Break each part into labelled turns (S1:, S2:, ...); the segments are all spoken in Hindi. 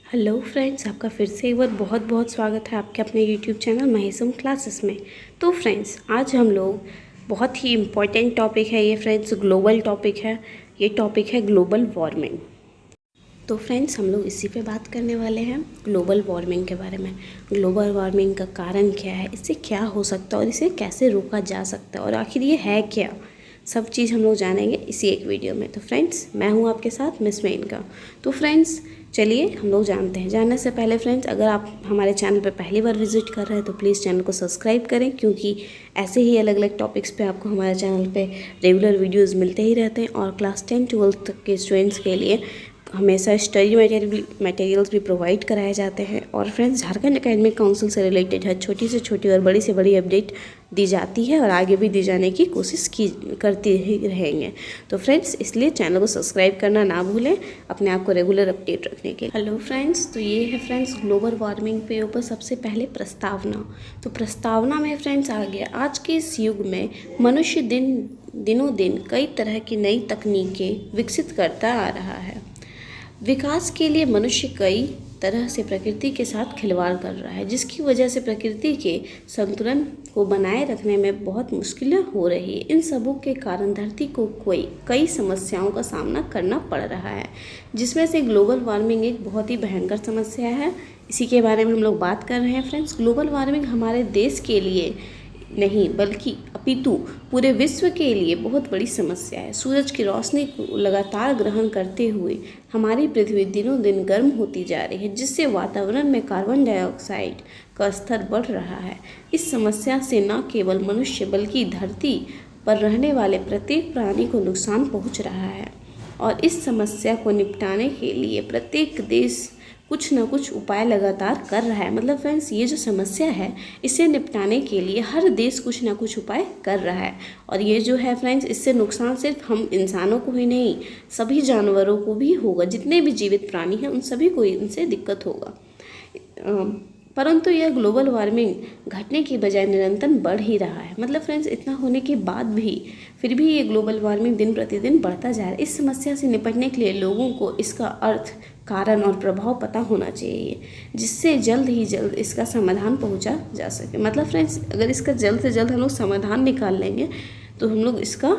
S1: हेलो फ्रेंड्स, आपका फिर से एक बार बहुत बहुत स्वागत है आपके अपने यूट्यूब चैनल महेशम क्लासेस में। तो फ्रेंड्स, आज हम लोग बहुत ही इम्पोर्टेंट टॉपिक है ये फ्रेंड्स, ग्लोबल टॉपिक है। ये टॉपिक है ग्लोबल वार्मिंग। तो फ्रेंड्स, हम लोग इसी पे बात करने वाले हैं, ग्लोबल वार्मिंग के बारे में। ग्लोबल वार्मिंग का कारण क्या है, इससे क्या हो सकता है और इसे कैसे रोका जा सकता है और आखिर ये है क्या, सब चीज़ हम लोग जानेंगे इसी एक वीडियो में। तो फ्रेंड्स, मैं हूँ आपके साथ मिस मेनका। तो फ्रेंड्स, चलिए हम लोग जानते हैं। जानने से पहले फ्रेंड्स, अगर आप हमारे चैनल पर पहली बार विजिट कर रहे हैं तो प्लीज़ चैनल को सब्सक्राइब करें, क्योंकि ऐसे ही अलग अलग टॉपिक्स पे आपको हमारे चैनल पे रेगुलर वीडियोस मिलते ही रहते हैं। और क्लास 10-12 तक के स्टूडेंट्स के लिए हमेशा स्टडी मटेरियल्स भी प्रोवाइड कराए जाते हैं। और फ्रेंड्स, झारखंड एकेडमिक काउंसिल से रिलेटेड हर छोटी से छोटी और बड़ी से बड़ी अपडेट दी जाती है और आगे भी दी जाने की कोशिश करती ही रहेंगे। तो फ्रेंड्स, इसलिए चैनल को सब्सक्राइब करना ना भूलें अपने आप को रेगुलर अपडेट रखने के लिए। हेलो फ्रेंड्स, तो ये है फ्रेंड्स ग्लोबल वार्मिंग पे ऊपर सबसे पहले प्रस्तावना। तो प्रस्तावना में फ्रेंड्स आ गया, आज के इस युग में मनुष्य दिनों दिन कई तरह की नई तकनीकें विकसित करता आ रहा है। विकास के लिए मनुष्य कई तरह से प्रकृति के साथ खिलवाड़ कर रहा है, जिसकी वजह से प्रकृति के संतुलन को बनाए रखने में बहुत मुश्किलें हो रही है। इन सबों के कारण धरती को कई समस्याओं का सामना करना पड़ रहा है, जिसमें से ग्लोबल वार्मिंग एक बहुत ही भयंकर समस्या है। इसी के बारे में हम लोग बात कर रहे हैं फ्रेंड्स। ग्लोबल वार्मिंग हमारे देश के लिए नहीं बल्कि अपितु पूरे विश्व के लिए बहुत बड़ी समस्या है। सूरज की रोशनी को लगातार ग्रहण करते हुए हमारी पृथ्वी दिनों दिन गर्म होती जा रही है, जिससे वातावरण में कार्बन डाइऑक्साइड का स्तर बढ़ रहा है। इस समस्या से न केवल मनुष्य बल्कि धरती पर रहने वाले प्रत्येक प्राणी को नुकसान पहुंच रहा है। और इस समस्या को निपटाने के लिए प्रत्येक देश कुछ ना कुछ उपाय लगातार कर रहा है। मतलब फ्रेंड्स, ये जो समस्या है इसे निपटाने के लिए हर देश कुछ ना कुछ उपाय कर रहा है। और ये जो है फ्रेंड्स, इससे नुकसान सिर्फ हम इंसानों को ही नहीं, सभी जानवरों को भी होगा। जितने भी जीवित प्राणी हैं उन सभी को इनसे दिक्कत होगा। परंतु यह ग्लोबल वार्मिंग घटने की बजाय निरंतर बढ़ ही रहा है। मतलब फ्रेंड्स, इतना होने के बाद भी फिर भी ये ग्लोबल वार्मिंग दिन प्रतिदिन बढ़ता जा रहा है। इस समस्या से निपटने के लिए लोगों को इसका अर्थ, कारण और प्रभाव पता होना चाहिए, जिससे जल्द ही जल्द इसका समाधान पहुंचा जा सके। मतलब फ्रेंड्स, अगर इसका जल्द से जल्द हम लोग समाधान निकाल लेंगे तो हम लोग इसका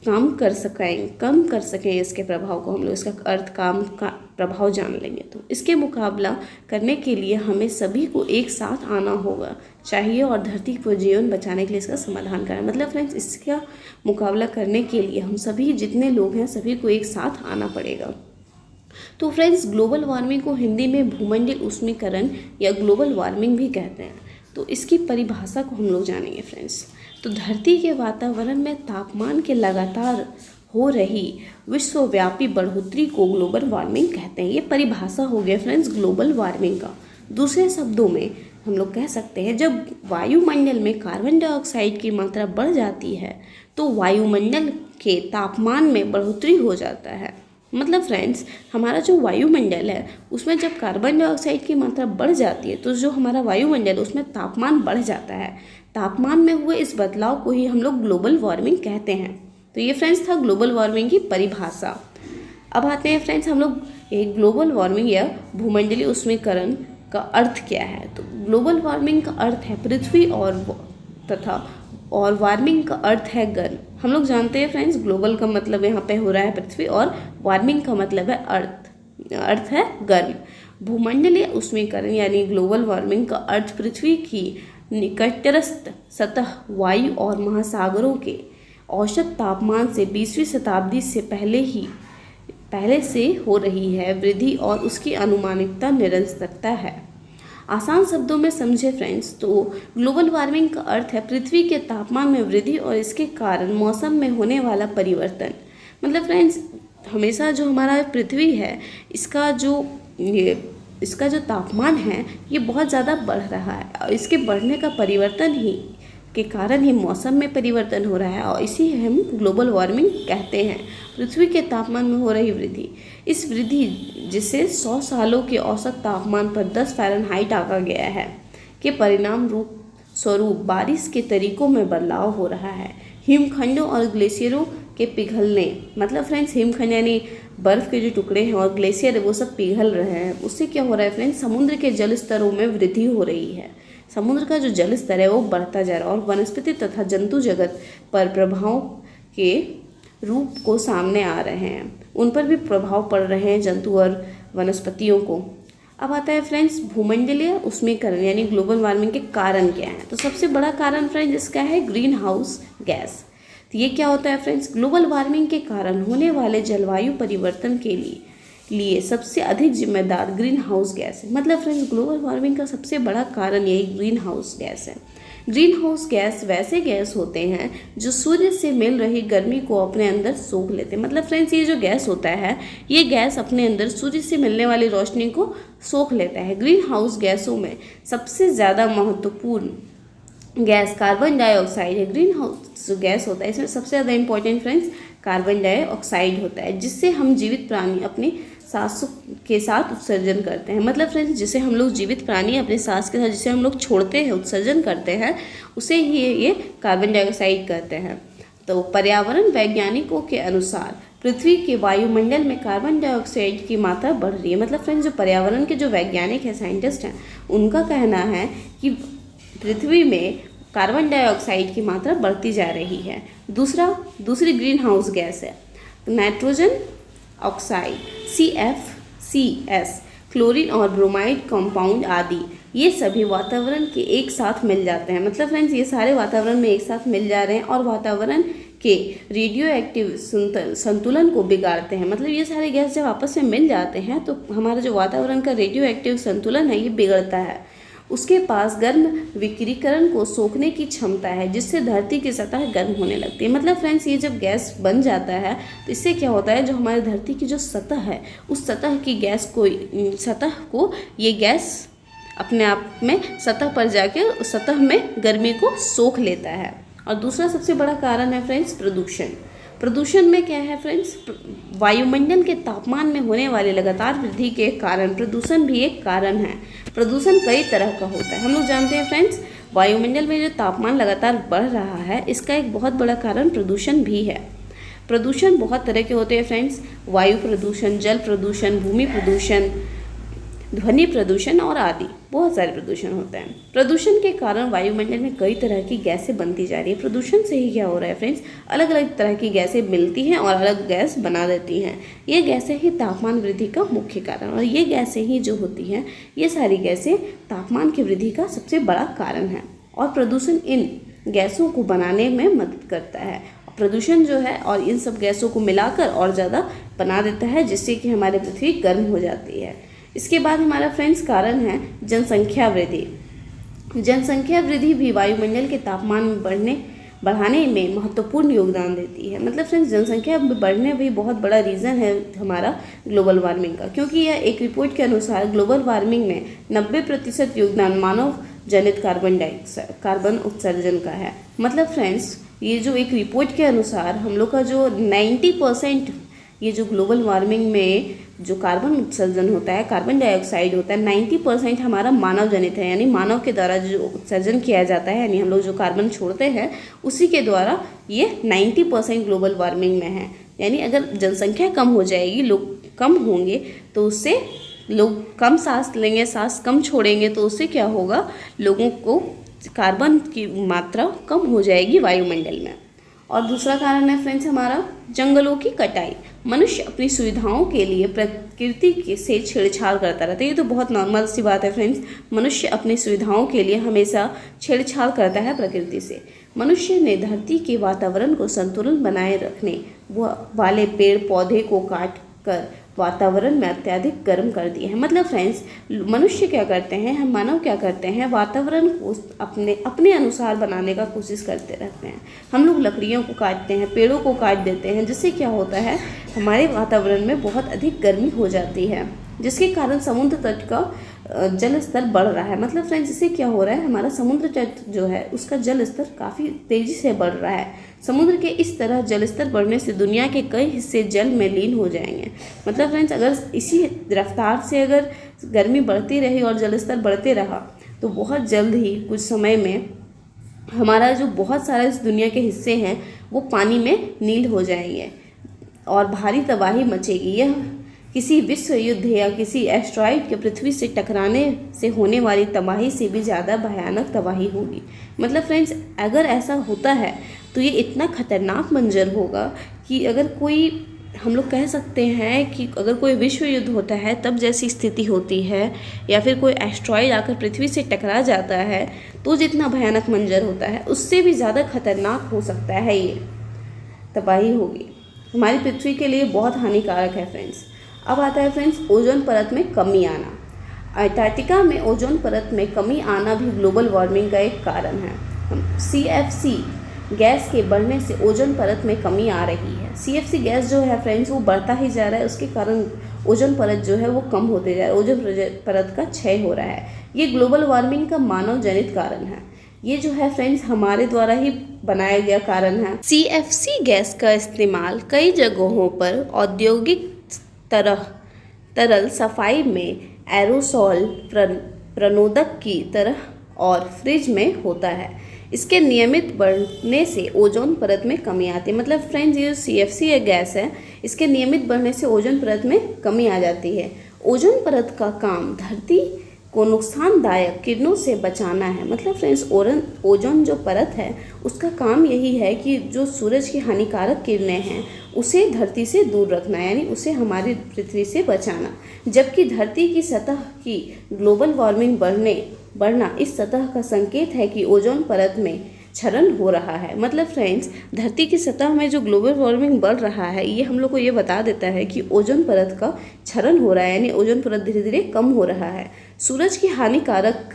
S1: कम कर सकें इसके प्रभाव को। हम लोग इसका अर्थ, काम का प्रभाव जान लेंगे तो इसके मुकाबला करने के लिए हमें सभी को एक साथ आना होगा चाहिए और धरती को जीवन बचाने के लिए इसका समाधान करना। मतलब फ्रेंड्स, इसका मुकाबला करने के लिए हम सभी जितने लोग हैं सभी को एक साथ आना पड़ेगा। तो फ्रेंड्स, ग्लोबल वार्मिंग को हिंदी में भूमंडलीय ऊष्मीकरण या ग्लोबल वार्मिंग भी कहते हैं। तो इसकी परिभाषा को हम लोग जानेंगे फ्रेंड्स। तो धरती के वातावरण में तापमान के लगातार हो रही विश्वव्यापी बढ़ोतरी को ग्लोबल वार्मिंग कहते हैं। ये परिभाषा हो गया फ्रेंड्स ग्लोबल वार्मिंग का। दूसरे शब्दों में हम लोग कह सकते हैं, जब वायुमंडल में कार्बन डाइऑक्साइड की मात्रा बढ़ जाती है तो वायुमंडल के तापमान में बढ़ोतरी हो जाता है। मतलब फ्रेंड्स, हमारा जो वायुमंडल है उसमें जब कार्बन डाइऑक्साइड की मात्रा बढ़ जाती है तो जो हमारा वायुमंडल है उसमें तापमान बढ़ जाता है। तापमान में हुए इस बदलाव को ही हम लोग ग्लोबल वार्मिंग कहते हैं। तो ये फ्रेंड्स था ग्लोबल वार्मिंग की परिभाषा। अब आते हैं फ्रेंड्स, हम लोग एक ग्लोबल वार्मिंग या भूमंडलीय ऊष्मीकरण का अर्थ क्या है। तो ग्लोबल वार्मिंग का अर्थ है पृथ्वी और वार्मिंग का अर्थ है गर्म। हम लोग जानते हैं फ्रेंड्स, ग्लोबल का मतलब यहाँ पे हो रहा है पृथ्वी और वार्मिंग का मतलब है अर्थ है गर्म। भूमंडलीय ऊष्मीकरण यानी ग्लोबल वार्मिंग का अर्थ पृथ्वी की निकटस्थ सतह, वायु और महासागरों के औसत तापमान से 20वीं शताब्दी से पहले से हो रही है वृद्धि और उसकी अनुमानिकता निरंतरता है। आसान शब्दों में समझे फ्रेंड्स, तो ग्लोबल वार्मिंग का अर्थ है पृथ्वी के तापमान में वृद्धि और इसके कारण मौसम में होने वाला परिवर्तन। मतलब फ्रेंड्स, हमेशा जो हमारा पृथ्वी है इसका जो तापमान है ये बहुत ज़्यादा बढ़ रहा है और इसके बढ़ने का परिवर्तन ही के कारण ही मौसम में परिवर्तन हो रहा है और इसी हम ग्लोबल वार्मिंग कहते हैं। पृथ्वी के तापमान में हो रही वृद्धि, इस वृद्धि जिसे 100 सालों के औसत तापमान पर 10 फ़ारेनहाइट आंका गया है के परिणाम स्वरूप बारिश के तरीकों में बदलाव हो रहा है। हिमखंडों और ग्लेशियरों के पिघलने, मतलब फ्रेंड्स हिमखंड यानी बर्फ़ के जो टुकड़े हैं और ग्लेशियर है वो सब पिघल रहे हैं, उससे क्या हो रहा है फ्रेंड्स, समुद्र के जल स्तरों में वृद्धि हो रही है। समुद्र का जो जल स्तर है वो बढ़ता जा रहा है और वनस्पति तथा जंतु जगत पर प्रभाव के रूप को सामने आ रहे हैं, उन पर भी प्रभाव पड़ रहे हैं जंतु और वनस्पतियों को। अब आता है फ्रेंड्स भूमंडलीय उष्मीकरण यानी ग्लोबल वार्मिंग के कारण क्या है। तो सबसे बड़ा कारण फ्रेंड्स इसका है ग्रीन हाउस गैस। तो ये क्या होता है फ्रेंड्स, ग्लोबल वार्मिंग के कारण होने वाले जलवायु परिवर्तन के लिए सबसे अधिक जिम्मेदार ग्रीन हाउस गैस है। मतलब फ्रेंड्स ग्लोबल वार्मिंग का सबसे बड़ा कारण यही ग्रीन हाउस गैस है। ग्रीन हाउस गैस वैसे गैस होते हैं जो सूर्य से मिल रही गर्मी को अपने अंदर सोख लेते हैं। मतलब फ्रेंड्स ये जो गैस होता है ये गैस अपने अंदर सूर्य से मिलने वाली रोशनी को सोख लेता है। ग्रीन हाउस गैसों में सबसे ज़्यादा महत्वपूर्ण गैस कार्बन डाइऑक्साइड है। ग्रीन हाउस जो गैस होता है इसमें सबसे ज़्यादा इंपॉर्टेंट फ्रेंड्स कार्बन डाइऑक्साइड होता है, जिससे हम जीवित प्राणी अपनी सांस के साथ उत्सर्जन करते हैं। मतलब फ्रेंड्स जिसे हम लोग जीवित प्राणी अपने सांस के साथ जिसे हम लोग छोड़ते हैं, उत्सर्जन करते हैं, उसे ही ये कार्बन डाइऑक्साइड कहते हैं। तो पर्यावरण वैज्ञानिकों के अनुसार पृथ्वी के वायुमंडल में कार्बन डाइऑक्साइड की मात्रा बढ़ रही है। मतलब फ्रेंड्स जो पर्यावरण के जो वैज्ञानिक हैं, साइंटिस्ट हैं, उनका कहना है कि पृथ्वी में कार्बन डाइऑक्साइड की मात्रा बढ़ती जा रही है। दूसरी ग्रीन हाउस गैस है नाइट्रोजन ऑक्साइड CFCs, क्लोरीन और ब्रोमाइड कंपाउंड आदि। ये सभी वातावरण के एक साथ मिल जाते हैं। मतलब फ्रेंड्स ये सारे वातावरण में एक साथ मिल जा रहे हैं और वातावरण के रेडियो एक्टिव संतुलन को बिगाड़ते हैं। मतलब ये सारे गैस जब आपस में मिल जाते हैं तो हमारा जो वातावरण का रेडियो एक्टिव संतुलन है ये बिगड़ता है। उसके पास गर्म विकिरीकरण को सोखने की क्षमता है, जिससे धरती की सतह गर्म होने लगती है। मतलब फ्रेंड्स ये जब गैस बन जाता है तो इससे क्या होता है, जो हमारी धरती की जो सतह है उस सतह की सतह को ये गैस अपने आप में सतह पर जाके सतह में गर्मी को सोख लेता है। और दूसरा सबसे बड़ा कारण है फ्रेंड्स प्रदूषण में क्या है फ्रेंड्स, वायुमंडल के तापमान में होने वाली लगातार वृद्धि के कारण प्रदूषण भी एक कारण है। प्रदूषण कई तरह का होता है। हम लोग जानते हैं फ्रेंड्स वायुमंडल में जो तापमान लगातार बढ़ रहा है इसका एक बहुत बड़ा कारण प्रदूषण भी है। प्रदूषण बहुत तरह के होते हैं फ्रेंड्स, वायु प्रदूषण, जल प्रदूषण, भूमि प्रदूषण, ध्वनि प्रदूषण और आदि बहुत सारे प्रदूषण होते हैं। प्रदूषण के कारण वायुमंडल में कई तरह की गैसें बनती जा रही है। प्रदूषण से ही क्या हो रहा है फ्रेंड्स, अलग अलग तरह की गैसें मिलती हैं और अलग गैस बना देती हैं। ये गैसें ही तापमान वृद्धि का मुख्य कारण, और ये गैसें ही जो होती हैं ये सारी गैसें तापमान की वृद्धि का सबसे बड़ा कारण है। और प्रदूषण इन गैसों को बनाने में मदद करता है। प्रदूषण जो है और इन सब गैसों को मिलाकर और ज़्यादा बना देता है, जिससे कि हमारी पृथ्वी गर्म हो जाती है। इसके बाद हमारा फ्रेंड्स कारण है जनसंख्या वृद्धि। जनसंख्या वृद्धि भी वायुमंडल के तापमान में बढ़ाने में महत्वपूर्ण योगदान देती है। मतलब फ्रेंड्स जनसंख्या बढ़ने भी बहुत बड़ा रीज़न है हमारा ग्लोबल वार्मिंग का, क्योंकि यह एक रिपोर्ट के अनुसार ग्लोबल वार्मिंग में 90% योगदान मानव जनित कार्बन उत्सर्जन का है। मतलब फ्रेंड्स ये जो एक रिपोर्ट के अनुसार हम लोग का जो 90% ये जो ग्लोबल वार्मिंग में जो कार्बन उत्सर्जन होता है, कार्बन डाइऑक्साइड होता है, 90% हमारा मानव जनित है। यानी मानव के द्वारा जो उत्सर्जन किया जाता है, यानी हम लोग जो कार्बन छोड़ते हैं उसी के द्वारा ये 90% ग्लोबल वार्मिंग में है। यानी अगर जनसंख्या कम हो जाएगी, लोग कम होंगे, तो उससे लोग कम सांस लेंगे, सांस कम छोड़ेंगे, तो उससे क्या होगा, लोगों को कार्बन की मात्रा कम हो जाएगी वायुमंडल में। और दूसरा कारण है फ्रेंड्स हमारा जंगलों की कटाई। मनुष्य अपनी सुविधाओं के लिए प्रकृति से छेड़छाड़ करता रहता है। ये तो बहुत नॉर्मल सी बात है फ्रेंड्स, मनुष्य अपनी सुविधाओं के लिए हमेशा छेड़छाड़ करता है प्रकृति से। मनुष्य ने धरती के वातावरण को संतुलन बनाए रखने वाले पेड़ पौधे को काट कर वातावरण में अत्यधिक गर्म कर दिए हैं। मतलब फ्रेंड्स मनुष्य क्या करते हैं, हम मानव क्या करते हैं, वातावरण को अपने अनुसार बनाने का कोशिश करते रहते हैं। हम लोग लकड़ियों को काटते हैं, पेड़ों को काट देते हैं, जिससे क्या होता है हमारे वातावरण में बहुत अधिक गर्मी हो जाती है, जिसके कारण समुद्र तट का जल स्तर बढ़ रहा है। मतलब फ्रेंड्स इससे क्या हो रहा है, हमारा समुद्र तट जो है उसका जल स्तर काफ़ी तेज़ी से बढ़ रहा है। समुद्र के इस तरह जल स्तर बढ़ने से दुनिया के कई हिस्से जल में लीन हो जाएंगे। मतलब फ्रेंड्स अगर इसी रफ्तार से अगर गर्मी बढ़ती रही और जल स्तर बढ़ते रहा तो बहुत जल्द ही कुछ समय में हमारा जो बहुत सारे इस दुनिया के हिस्से हैं वो पानी में नील हो जाएंगे। और भारी तबाही मचेगी। यह किसी विश्व युद्ध या किसी एस्ट्रॉइड के पृथ्वी से टकराने से होने वाली तबाही से भी ज़्यादा भयानक तबाही होगी। मतलब फ्रेंड्स, अगर ऐसा होता है तो ये इतना खतरनाक मंजर होगा कि अगर कोई, हम लोग कह सकते हैं कि अगर कोई विश्व युद्ध होता है तब जैसी स्थिति होती है, या फिर कोई एस्ट्रॉइड आकर पृथ्वी से टकरा जाता है तो जितना भयानक मंजर होता है उससे भी ज़्यादा खतरनाक हो सकता है। ये तबाही होगी, हमारी पृथ्वी के लिए बहुत हानिकारक है फ्रेंड्स। अब आता है फ्रेंड्स ओजोन परत में कमी आना। अंटार्कटिका में ओजोन परत में कमी आना भी ग्लोबल वार्मिंग का एक कारण है। CFC गैस के बढ़ने से ओजोन परत में कमी आ रही है। CFC गैस जो है फ्रेंड्स वो बढ़ता ही जा रहा है, उसके कारण ओजोन परत जो है वो कम होते जा रहा है, ओजोन परत का क्षय हो रहा है। ये ग्लोबल वार्मिंग का मानव जनित कारण है। ये जो है फ्रेंड्स हमारे द्वारा ही बनाया गया कारण है। CFC गैस का इस्तेमाल कई जगहों पर औद्योगिक तरल सफाई में, एरोसोल प्रणोदक की तरह और फ्रिज में होता है। इसके नियमित बढ़ने से ओजोन परत में कमी आती है। मतलब फ्रेंड्स, ये CFC गैस है, इसके नियमित बढ़ने से ओजोन परत में कमी आ जाती है। ओजोन परत का काम धरती को नुकसानदायक किरणों से बचाना है। मतलब फ्रेंड्स, ओजोन जो परत है उसका काम यही है कि जो सूरज की हानिकारक किरणें हैं उसे धरती से दूर रखना, यानी उसे हमारी पृथ्वी से बचाना। जबकि धरती की सतह की ग्लोबल वार्मिंग बढ़ना इस सतह का संकेत है कि ओजोन परत में क्षरण हो रहा है। मतलब फ्रेंड्स, धरती की सतह में जो ग्लोबल वार्मिंग बढ़ रहा है ये हम लोग को ये बता देता है कि ओजोन परत का क्षरण हो रहा है, यानी ओजोन परत धीरे धीरे कम हो रहा है। सूरज की हानिकारक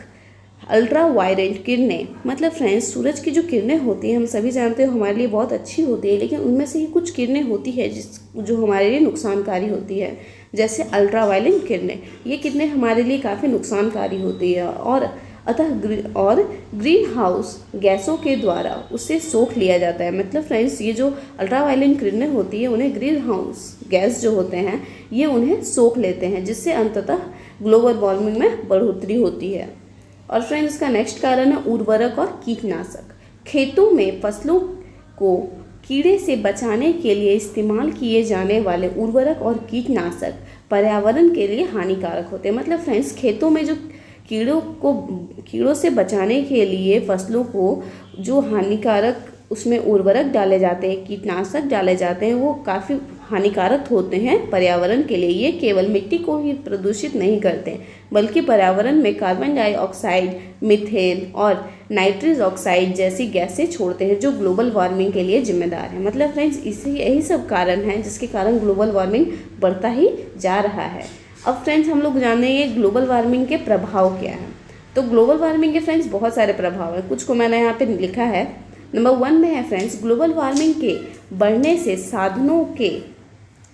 S1: अल्ट्रावायलेट किरणें, मतलब फ्रेंड्स, सूरज की जो किरणें होती हैं हम सभी जानते हैं हमारे लिए बहुत अच्छी होती है, लेकिन उनमें से ही कुछ किरणें होती है जो हमारे लिए नुकसानकारी होती है। जैसे अल्ट्रावायलेट किरणें, ये किरणें हमारे लिए काफ़ी नुकसानकारी होती है और ग्रीन हाउस गैसों के द्वारा उसे सोख लिया जाता है। मतलब फ्रेंड्स, ये जो अल्ट्रावायलेट किरणें होती है उन्हें ग्रीन हाउस गैस जो होते हैं ये उन्हें सोख लेते हैं, जिससे अंततः ग्लोबल वार्मिंग में बढ़ोतरी होती है। और फ्रेंड्स, इसका नेक्स्ट कारण है उर्वरक और कीटनाशक। खेतों में फसलों को कीड़े से बचाने के लिए इस्तेमाल किए जाने वाले उर्वरक और कीटनाशक पर्यावरण के लिए हानिकारक होते हैं। मतलब फ्रेंड्स, खेतों में जो कीड़ों से बचाने के लिए फसलों को जो हानिकारक उसमें उर्वरक डाले जाते हैं, कीटनाशक डाले जाते हैं, वो काफ़ी हानिकारक होते हैं पर्यावरण के लिए। ये केवल मिट्टी को ही प्रदूषित नहीं करते बल्कि पर्यावरण में कार्बन डाइऑक्साइड, मीथेन और नाइट्रस ऑक्साइड जैसी गैसें छोड़ते हैं जो ग्लोबल वार्मिंग के लिए जिम्मेदार है। मतलब फ्रेंड्स, यही सब कारण हैं जिसके कारण ग्लोबल वार्मिंग बढ़ता ही जा रहा है। अब फ्रेंड्स, हम लोग जानेंगे ग्लोबल वार्मिंग के प्रभाव क्या हैं। तो ग्लोबल वार्मिंग के फ्रेंड्स बहुत सारे प्रभाव हैं, कुछ को मैंने यहाँ पे लिखा है। नंबर 1 में है फ्रेंड्स, ग्लोबल वार्मिंग के बढ़ने से साधनों के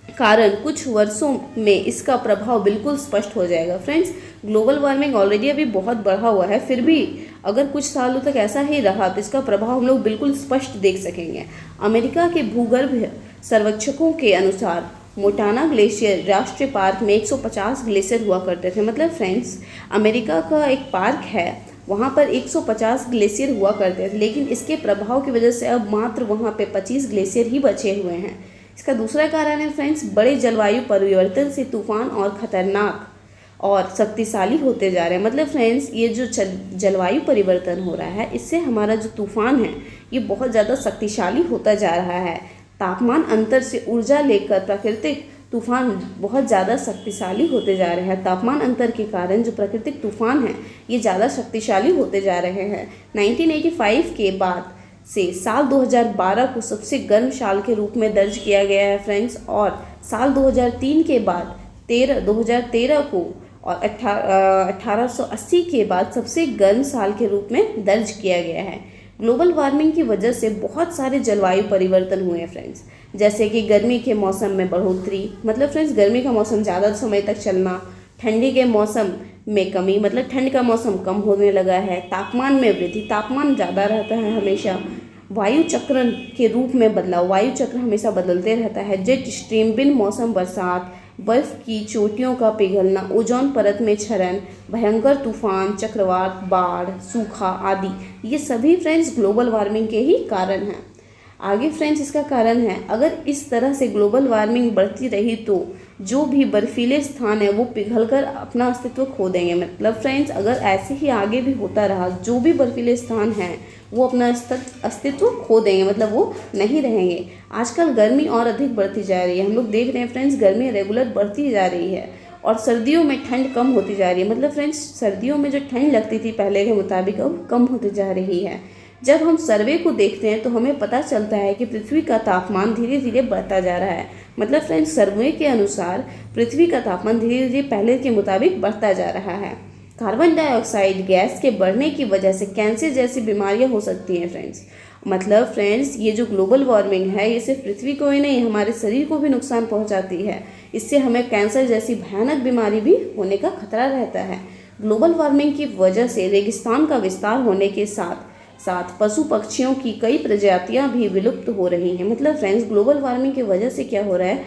S1: कारण कुछ वर्षों में इसका प्रभाव बिल्कुल स्पष्ट हो जाएगा। फ्रेंड्स, ग्लोबल वार्मिंग ऑलरेडी अभी बहुत बढ़ा हुआ है, फिर भी अगर कुछ सालों तक ऐसा ही रहा तो इसका प्रभाव हम लोग बिल्कुल स्पष्ट देख सकेंगे। अमेरिका के भूगर्भ सर्वेक्षकों के अनुसार मोंटाना ग्लेशियर राष्ट्रीय पार्क में 150 ग्लेशियर हुआ करते थे। मतलब फ्रेंड्स, अमेरिका का एक पार्क है, वहाँ पर 150 ग्लेशियर हुआ करते थे, लेकिन इसके प्रभाव की वजह से अब मात्र वहाँ पे 25 ग्लेशियर ही बचे हुए हैं। इसका दूसरा कारण है फ्रेंड्स, बड़े जलवायु परिवर्तन से तूफान और खतरनाक और शक्तिशाली होते जा रहे हैं। मतलब फ्रेंड्स, ये जो जलवायु परिवर्तन हो रहा है इससे हमारा जो तूफान है ये बहुत ज़्यादा शक्तिशाली होता जा रहा है। तापमान अंतर से ऊर्जा लेकर प्राकृतिक तूफान बहुत ज़्यादा शक्तिशाली होते जा रहे हैं। तापमान अंतर के कारण जो प्राकृतिक तूफान हैं ये ज़्यादा शक्तिशाली होते जा रहे हैं। 1985 के बाद से साल 2012 को सबसे गर्म साल के रूप में दर्ज किया गया है फ्रेंड्स, और साल 2003 के बाद 2013 को और 1880 के बाद सबसे गर्म साल के रूप में दर्ज किया गया है। ग्लोबल वार्मिंग की वजह से बहुत सारे जलवायु परिवर्तन हुए हैं फ्रेंड्स, जैसे कि गर्मी के मौसम में बढ़ोतरी, मतलब फ्रेंड्स गर्मी का मौसम ज़्यादा समय तक चलना, ठंडी के मौसम में कमी, मतलब ठंड का मौसम कम होने लगा है, तापमान में वृद्धि, तापमान ज़्यादा रहता है हमेशा, वायु चक्र के रूप में बदलाव, वायु चक्र हमेशा बदलते रहता है, जेट स्ट्रीम, बिन मौसम बरसात, बर्फ की चोटियों का पिघलना, ओजोन परत में क्षरण, भयंकर तूफान, चक्रवात, बाढ़, सूखा आदि, ये सभी फ्रेंड्स ग्लोबल वार्मिंग के ही कारण हैं। आगे फ्रेंड्स इसका कारण है, अगर इस तरह से ग्लोबल वार्मिंग बढ़ती रही तो जो भी बर्फीले स्थान है वो पिघलकर अपना अस्तित्व खो देंगे। मतलब फ्रेंड्स अगर ऐसे ही आगे भी होता रहा, जो भी बर्फीले स्थान हैं वो अपना अस्तित्व खो देंगे, मतलब वो नहीं रहेंगे। आजकल गर्मी और अधिक बढ़ती जा रही है, हम लोग देख रहे हैं फ्रेंड्स गर्मी रेगुलर बढ़ती जा रही है और सर्दियों में ठंड कम होती जा रही है। मतलब फ्रेंड्स सर्दियों में जो ठंड लगती थी पहले के मुताबिक अब कम होती जा रही है। जब हम सर्वे को देखते हैं तो हमें पता चलता है कि पृथ्वी का तापमान धीरे धीरे बढ़ता जा रहा है। मतलब फ्रेंड्स सर्वे के अनुसार पृथ्वी का तापमान धीरे धीरे पहले के मुताबिक बढ़ता जा रहा है। कार्बन डाइऑक्साइड गैस के बढ़ने की वजह से कैंसर जैसी बीमारियां हो सकती हैं फ्रेंड्स। मतलब फ्रेंड्स ये जो ग्लोबल वार्मिंग है ये सिर्फ पृथ्वी को ही नहीं हमारे शरीर को भी नुकसान पहुंचाती है। इससे हमें कैंसर जैसी भयानक बीमारी भी होने का खतरा रहता है। ग्लोबल वार्मिंग की वजह से रेगिस्तान का विस्तार होने के साथ साथ पशु पक्षियों की कई प्रजातियां भी विलुप्त हो रही हैं। मतलब फ्रेंड्स ग्लोबल वार्मिंग की वजह से क्या हो रहा है,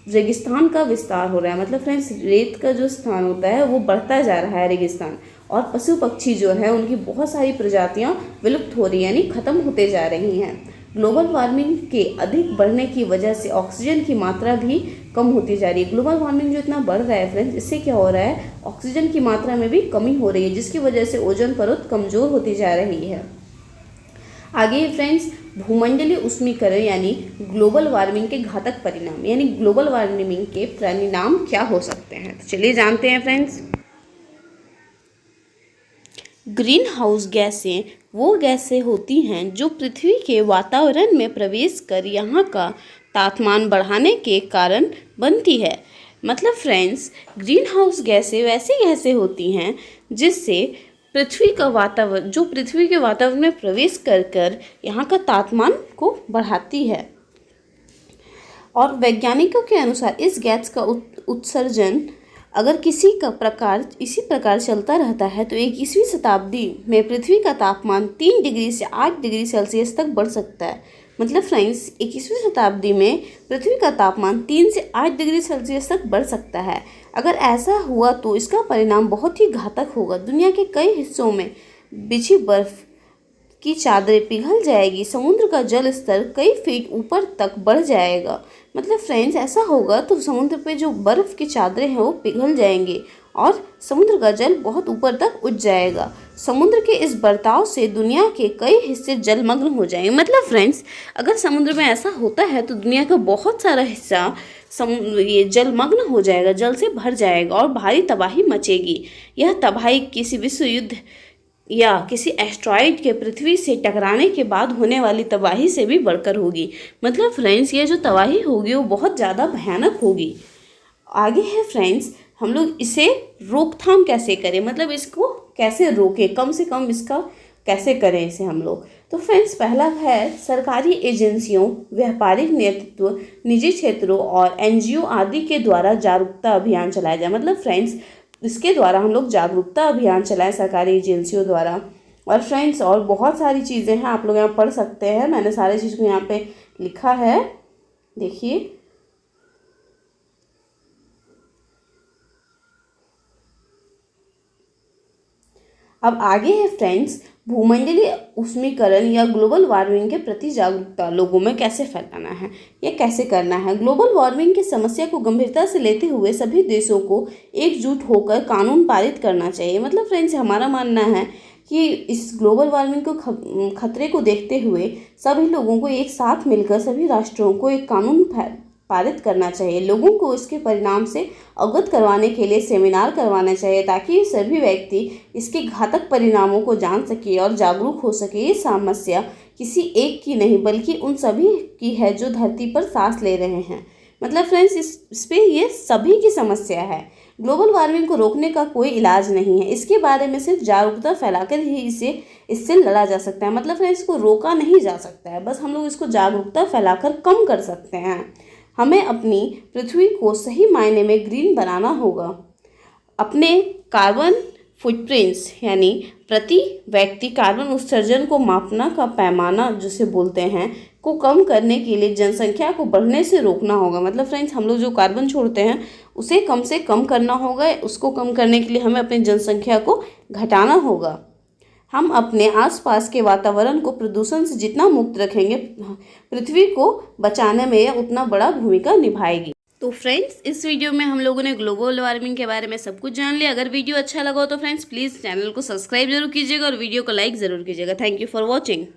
S1: रेगिस्तान का विस्तार हो रहा है। मतलब फ्रेंड्स रेत का जो स्थान होता है वो बढ़ता जा रहा है रेगिस्तान, और पशु पक्षी जो है उनकी बहुत सारी प्रजातियां विलुप्त हो रही हैं, यानी खत्म होते जा रही हैं। ग्लोबल वार्मिंग के अधिक बढ़ने की वजह से ऑक्सीजन की मात्रा भी कम होती जा रही है। ग्लोबल वार्मिंग जो इतना बढ़ रहा है फ्रेंड्स, इससे क्या हो रहा है, ऑक्सीजन की मात्रा में भी कमी हो रही है, जिसकी वजह से ओजोन परत कमज़ोर होती जा रही है। आगे फ्रेंड्स भूमंडलीय उष्मीकरण यानी ग्लोबल वार्मिंग के घातक परिणाम, यानी ग्लोबल वार्मिंग के परिणाम क्या हो सकते हैं, तो चलिए जानते हैं फ्रेंड्स। ग्रीन हाउस गैसें वो गैसें होती हैं जो पृथ्वी के वातावरण में प्रवेश कर यहाँ का तापमान बढ़ाने के कारण बनती है। मतलब फ्रेंड्स ग्रीन हाउस गैसें वैसी गैसें होती हैं जिससे पृथ्वी का वातावरण, जो पृथ्वी के वातावरण में प्रवेश कर कर यहाँ का तापमान को बढ़ाती है। और वैज्ञानिकों के अनुसार इस गैस का उत्सर्जन अगर इसी प्रकार चलता रहता है तो 21वीं शताब्दी में पृथ्वी का तापमान 3 डिग्री से 8 डिग्री सेल्सियस तक बढ़ सकता है। मतलब फ्रेंड्स 21वीं शताब्दी में पृथ्वी का तापमान 3 से 8 डिग्री सेल्सियस तक बढ़ सकता है। अगर ऐसा हुआ तो इसका परिणाम बहुत ही घातक होगा। दुनिया के कई हिस्सों में बिछी बर्फ की चादरें पिघल जाएगी, समुद्र का जल स्तर कई फीट ऊपर तक बढ़ जाएगा। मतलब फ्रेंड्स ऐसा होगा तो समुद्र पे जो बर्फ़ की चादरें हैं वो पिघल जाएंगे और समुद्र का जल बहुत ऊपर तक उठ जाएगा। समुद्र के इस बर्ताव से दुनिया के कई हिस्से जलमग्न हो जाएंगे। मतलब फ्रेंड्स अगर समुद्र में ऐसा होता है तो दुनिया का बहुत सारा हिस्सा ये जलमग्न हो जाएगा, जल से भर जाएगा और भारी तबाही मचेगी। यह तबाही किसी विश्व युद्ध या किसी एस्ट्रॉइड के पृथ्वी से टकराने के बाद होने वाली तबाही से भी बढ़कर होगी। मतलब फ्रेंड्स ये जो तबाही होगी वो बहुत ज़्यादा भयानक होगी। आगे है फ्रेंड्स हम लोग इसे रोकथाम कैसे करें, मतलब इसको कैसे रोकें, कम से कम इसका कैसे करें इसे हम लोग। तो फ्रेंड्स पहला है सरकारी एजेंसियों, व्यापारिक नेतृत्व, निजी क्षेत्रों और एनजीओ आदि के द्वारा जागरूकता अभियान चलाया जाए। मतलब फ्रेंड्स इसके द्वारा हम लोग जागरूकता अभियान चलाएं सरकारी एजेंसियों द्वारा। और फ्रेंड्स और बहुत सारी चीज़ें हैं, आप लोग यहाँ पढ़ सकते हैं, मैंने सारी चीज़ को यहाँ पे लिखा है, देखिए। अब आगे है फ्रेंड्स भूमंडलीय उष्मीकरण या ग्लोबल वार्मिंग के प्रति जागरूकता लोगों में कैसे फैलाना है, ये कैसे करना है। ग्लोबल वार्मिंग की समस्या को गंभीरता से लेते हुए सभी देशों को एकजुट होकर कानून पारित करना चाहिए। मतलब फ्रेंड्स हमारा मानना है कि इस ग्लोबल वार्मिंग को खतरे को देखते हुए सभी लोगों को एक साथ मिलकर सभी राष्ट्रों को एक कानून पारित करना चाहिए। लोगों को इसके परिणाम से अवगत करवाने के लिए सेमिनार करवाना चाहिए ताकि सभी व्यक्ति इसके घातक परिणामों को जान सके और जागरूक हो सके। ये समस्या किसी एक की नहीं बल्कि उन सभी की है जो धरती पर सांस ले रहे हैं। मतलब फ्रेंड्स इस पे ये सभी की समस्या है। ग्लोबल वार्मिंग को रोकने का कोई इलाज नहीं है, इसके बारे में सिर्फ जागरूकता फैलाकर ही इससे लड़ा जा सकता है। मतलब फ्रेंड्स इसको रोका नहीं जा सकता है, बस हम लोग इसको जागरूकता फैलाकर कम कर सकते हैं। हमें अपनी पृथ्वी को सही मायने में ग्रीन बनाना होगा। अपने कार्बन फुटप्रिंट्स यानी प्रति व्यक्ति कार्बन उत्सर्जन को मापना का पैमाना जिसे बोलते हैं को कम करने के लिए जनसंख्या को बढ़ने से रोकना होगा। मतलब फ्रेंड्स हम लोग जो कार्बन छोड़ते हैं उसे कम से कम करना होगा। उसको कम करने के लिए हमें अपनी जनसंख्या को घटाना होगा। हम अपने आसपास के वातावरण को प्रदूषण से जितना मुक्त रखेंगे, पृथ्वी को बचाने में यह उतना बड़ा भूमिका निभाएगी। तो फ्रेंड्स, इस वीडियो में हम लोगों ने ग्लोबल वार्मिंग के बारे में सब कुछ जान लिया। अगर वीडियो अच्छा लगा हो तो फ्रेंड्स प्लीज़ चैनल को सब्सक्राइब जरूर कीजिएगा और वीडियो को लाइक ज़रूर कीजिएगा। Thank you for watching.